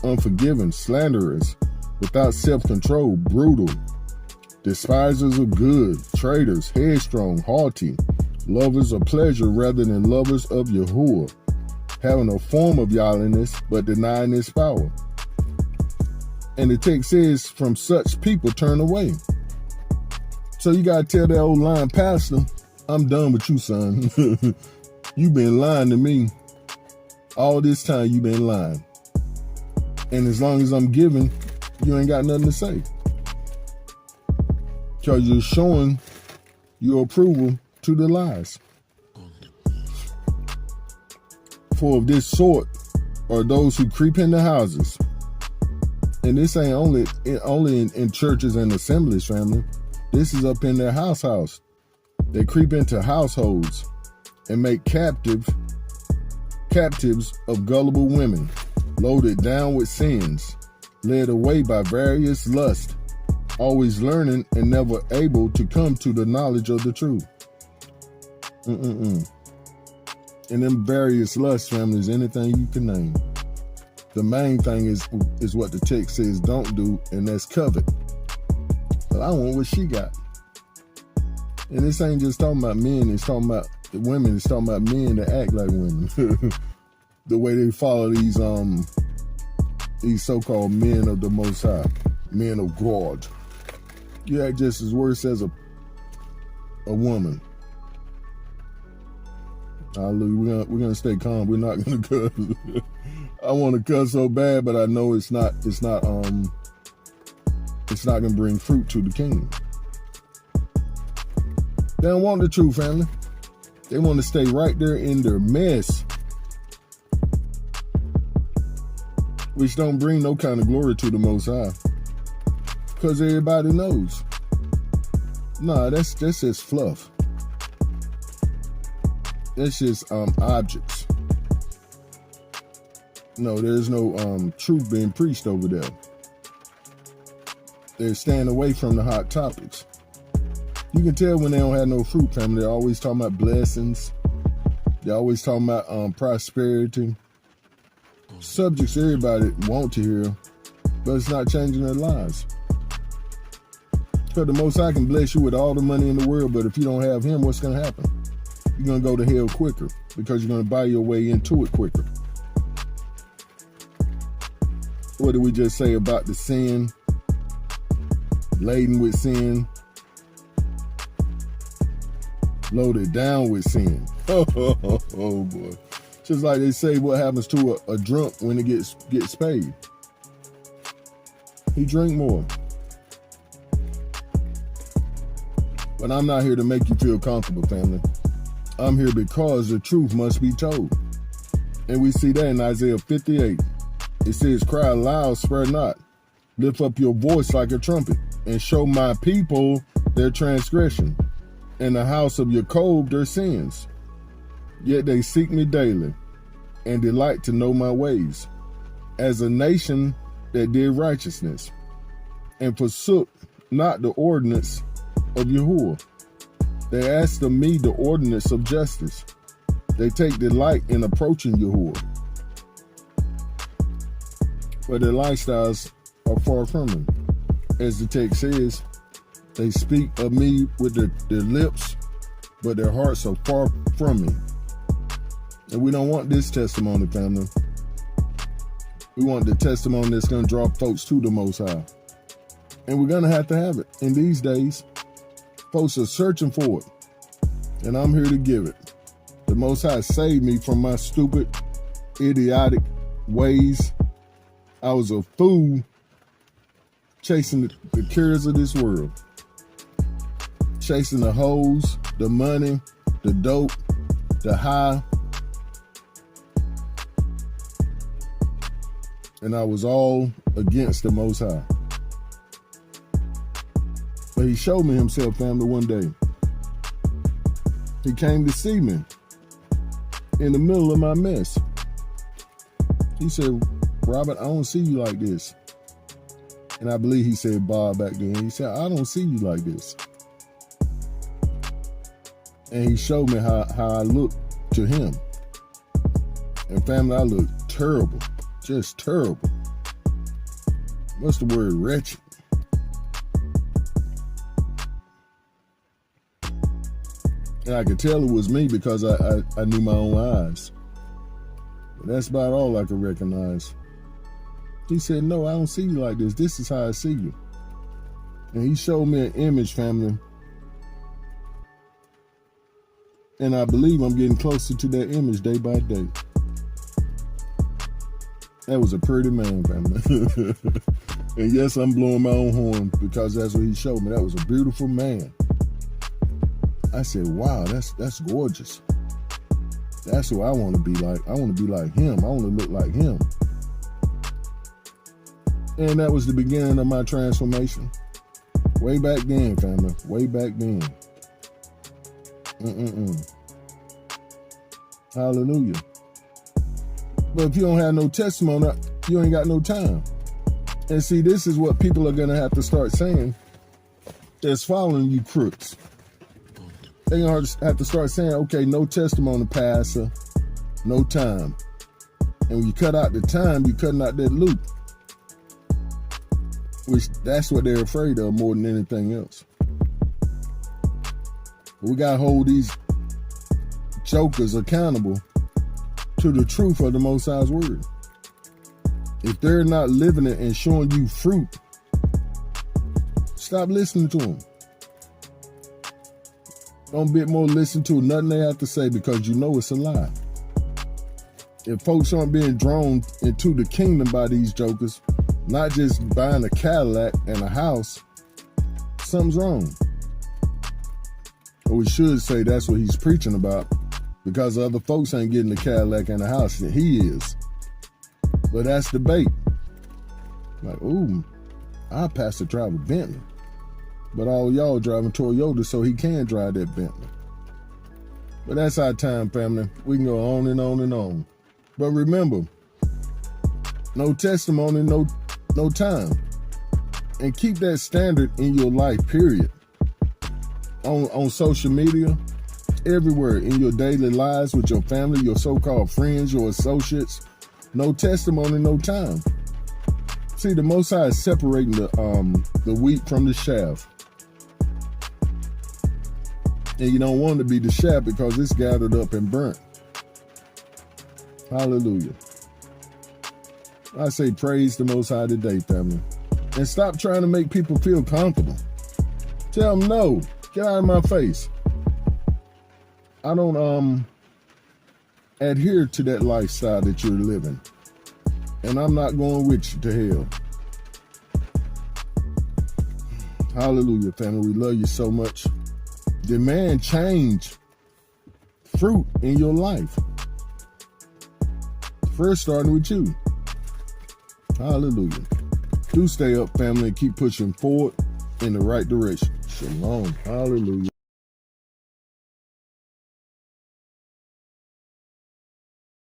unforgiving, slanderous, without self-control, brutal, despisers of good, traitors, headstrong, haughty, lovers of pleasure rather than lovers of Yahuwah, having a form of godliness but denying its power. And the text says, from such people turn away. So you got to tell that old lying pastor, I'm done with you, son. You've been lying to me. All this time you've been lying. And as long as I'm giving, you ain't got nothing to say. Because you're showing your approval to the lies. For of this sort are those who creep into houses. And this ain't only in churches and assemblies, family. This is up in their house. They creep into households and make captives of gullible women, loaded down with sins, led away by various lusts, always learning and never able to come to the knowledge of the truth. And them various lusts, family, is anything you can name. The main thing is what the text says don't do, and that's covet. But I want what she got. And this ain't just talking about men, it's talking about the women, it's talking about men that act like women. The way they follow these so-called men of the Most High, men of God. You act just as worse as a woman. Hallelujah. We're gonna stay calm. We're not gonna cuss. I want to cuss so bad, but I know it's not gonna bring fruit to the kingdom. They don't want the truth, family. They want to stay right there in their mess, which don't bring no kind of glory to the Most High, because everybody knows. Nah, that's just fluff. That's just objects. No, there's no truth being preached over there. They're staying away from the hot topics. You can tell when they don't have no fruit, family. They're always talking about blessings. They're always talking about prosperity. Subjects everybody want to hear, but it's not changing their lives. Because the Most High can bless you with all the money in the world, but if you don't have Him, what's going to happen? You're going to go to hell quicker because you're going to buy your way into it quicker. What did we just say about the sin? Laden with sin. Loaded down with sin. Oh boy. Just like they say, what happens to a drunk when it gets paid? He drink more. But I'm not here to make you feel comfortable, family. I'm here because the truth must be told. And we see that in Isaiah 58. It says, cry aloud, spare not. Lift up your voice like a trumpet, and show my people their transgression, and the house of Jacob their sins. Yet they seek me daily, and delight to know my ways, as a nation that did righteousness, and forsook not the ordinance of Yahuwah. They ask of me the ordinance of justice. They take delight in approaching Yahuwah, but their lifestyles are far from Him. As the text says, they speak of me with their lips, but their hearts are far from me. And we don't want this testimony, family. We want the testimony that's going to draw folks to the Most High. And we're going to have it. In these days, folks are searching for it. And I'm here to give it. The Most High saved me from my stupid, idiotic ways. I was a fool chasing the cares of this world. Chasing the hoes, the money, the dope, the high. And I was all against the Most High. But He showed me Himself, family, one day. He came to see me in the middle of my mess. He said, Robert, I don't see you like this. And I believe he said Bob back then. He said, I don't see you like this. And He showed me how I looked to Him. And family, I looked terrible, just terrible. what's the word, wretched. And I could tell it was me because I knew my own eyes. But that's about all I could recognize. He said, no, I don't see you like this. This is how I see you. And he showed me an image, family. And I believe I'm getting closer to that image day by day. That was a pretty man, family. And yes, I'm blowing my own horn because that's what he showed me. That was a beautiful man. I said, wow, that's gorgeous. That's who I want to be like. I want to be like him. I want to look like him. And that was the beginning of my transformation. Way back then, family. Way back then. Hallelujah. But if you don't have no testimony, you ain't got no time. And see, this is what people are going to have to start saying that's following you crooks. They're going to have to start saying, okay, no testimony, pastor, no time. And when you cut out the time, you're cutting out that loop. Which that's what they're afraid of more than anything else. We got to hold these jokers accountable to the truth of the Most High's word. If they're not living it and showing you fruit, stop listening to them. Don't bit more listen to nothing they have to say because you know it's a lie. If folks aren't being drawn into the kingdom by these jokers, not just buying a Cadillac and a house, something's wrong. Or we should say that's what he's preaching about because other folks ain't getting a Cadillac and a house. He is. But that's the bait. Like, ooh, our pastor drive a Bentley. But all y'all driving Toyota so he can drive that Bentley. But that's our time, family. We can go on and on and on. But remember, no testimony, no time. And keep that standard in your life, period. On social media, everywhere, in your daily lives with your family, your so-called friends, your associates. No testimony, no time. See, the Most High is separating the wheat from the chaff. And you don't want to be the chaff because it's gathered up and burnt. Hallelujah. I say praise the Most High today, family. And stop trying to make people feel comfortable. Tell them no. Get out of my face. I don't adhere to that lifestyle that you're living. And I'm not going with you to hell. Hallelujah, family. We love you so much. Demand change, fruit in your life. First starting with you. Hallelujah. Do stay up, family, and keep pushing forward in the right direction. Shalom. Hallelujah.